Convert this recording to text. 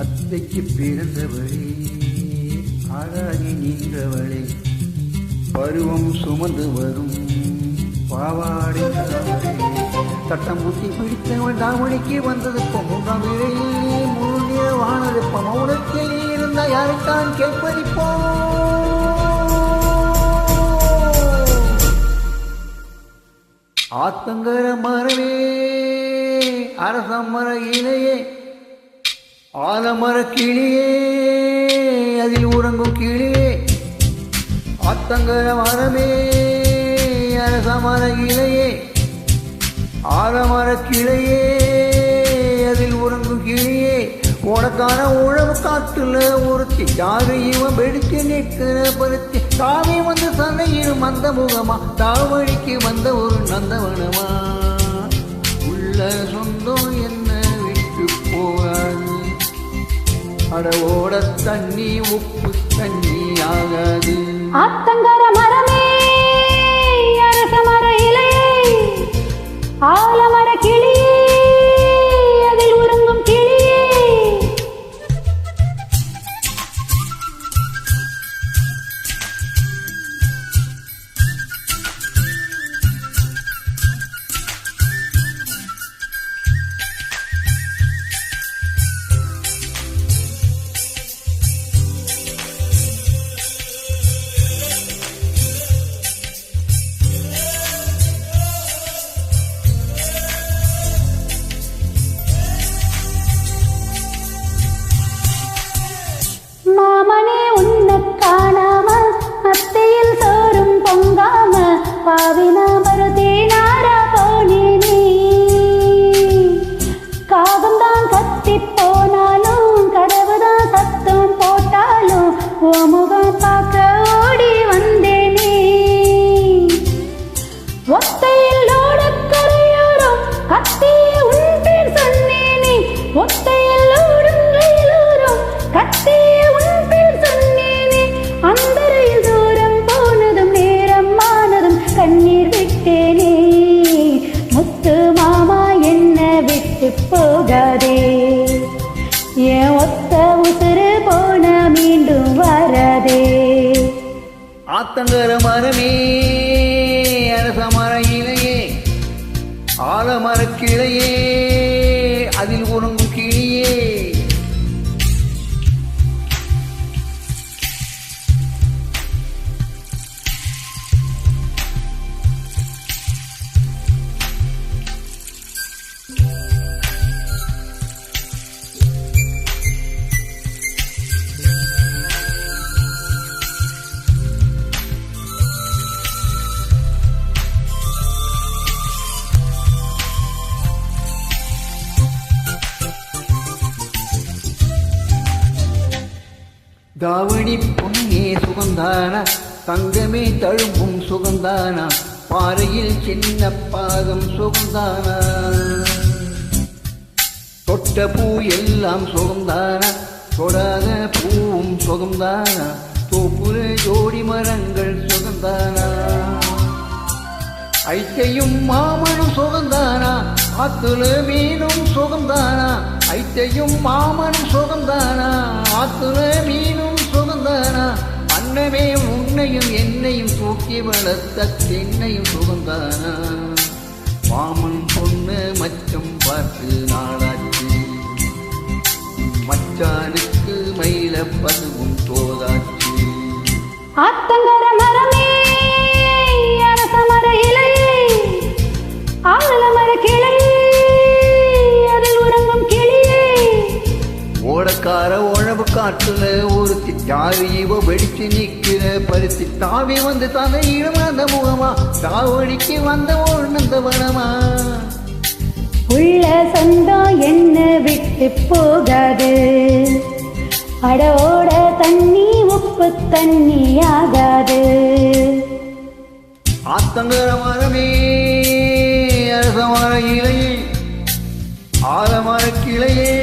அத்தைக்கு பிறந்தவளே, ஆளாகி நின்றவளே, பருவம் சுமந்து வரும் பாவாடை சட்டம் புத்தி பிடித்தவள் தாவணிக்கு வந்தது மூன்றாம் விலையே முழு வானது மௌனத்தில் இருந்த யாரைத்தான் கேட்பதிப்போ. ஆத்தங்கர மரமே, அரசமர இலையே, ஆலமர கிளியே, அதில் உறங்கும் கிளியே. ஆத்தங்கர மரமே, அரசமர இலையே, ஆலமர கிளையே, அதில் உறங்கும் கிளியே. உனக்கான உழவு காட்டுல ஒருத்தி யாரு இவன் வெடித்து நிற்கிற பருத்தி. தாவி வந்து சந்தையில் மந்த முகமா, தாவழிக்கு வந்த ஒரு நந்தவனமா. உள்ள சொந்தம் என்ன விட்டு போகாது, அடவோட தண்ணி உப்பு தண்ணி ஆகாது. ஆத்தங்கர மரமே, அரசமர இலையே, ஆலமர கிளியே, அதில் உறங்கும் கிளியே. மாமனே உன்னை காணாம அத்தையில் சோறும் பொங்காம பாவினா பருத்தி நாரா போனேனே. காகம்தான் கத்தி போனாலும் கதவுதான் சத்தம் போட்டாலும் ஓ முகம் பார்க்க ஓடி வந்தேனே. ஒத்தையில் ஓடக்கரையோரம் கத்தியே உன் பேர் சொன்னேனே. ஒத்தையில் ஓடும் ரயிலோரம் கத்தியே உன் பேர் சொன்னேனே. அந்த ரயில் தூரம் போனதும் நேரம் ஆனதும் கண்ணீர் விட்டேனே. முத்து மாமா என்ன விட்டு போகாதே, என் ஒத்த உசுறு போன மீண்டும் வராதே. ஆத்தங்கர மரமே, அரசமர இலையே, ஆலமர கிளையே, அதில் உறங்கும் கிளியே. தாவணி பொன்னே சுகந்தானா, தங்கமே தழும்பும் சுகந்தானா, பாறையில் சின்ன பாதம் சுகந்தானா. தொட்ட பூ எல்லாம் சுகந்தானா, தொடாத பூவும் சுகந்தானா, தோப்புல ஜோடி மரங்கள் சுகந்தானா. ஐத்தையும் மாமனும் சுகந்தானா, ஆத்துல மீனும் சுகந்தானா. ஐத்தையும் மாமனும் சுகந்தானா, ஆத்துல மீனும் சுகந்தானா. அன்னமே உன்னையும் என்னையும் தூக்கி வளர்த்த தென்னையும் சுகந்தானா. மாமன் பொண்ணு மச்சம் பார்த்து நாளாச்சு, மச்சானுக்கு மயில பதுவும் தோதாச்சு. ஆத்தங்கர மரமே, அரசமர இலையே, ஆலமர கிளையே, அதில் உறங்கும் கிளியே. ஓடக்கார உழவு காட்டுல ஒருத்தி யாரு இவ வெடிச்சு நிக்கிற பருத்தி. தாவி வந்து தந்தையிடம் அந்த முகமா, தாவடிக்கு வந்த ஒரு நந்தவனமா. உள்ள சொந்தம் என்ன விட்டு போகாது, அடோட தண்ணி உப்பு தண்ணி ஆகாது. ஆத்தங்கர மரமே, அரசமர இலையே, ஆலமர கிளையே,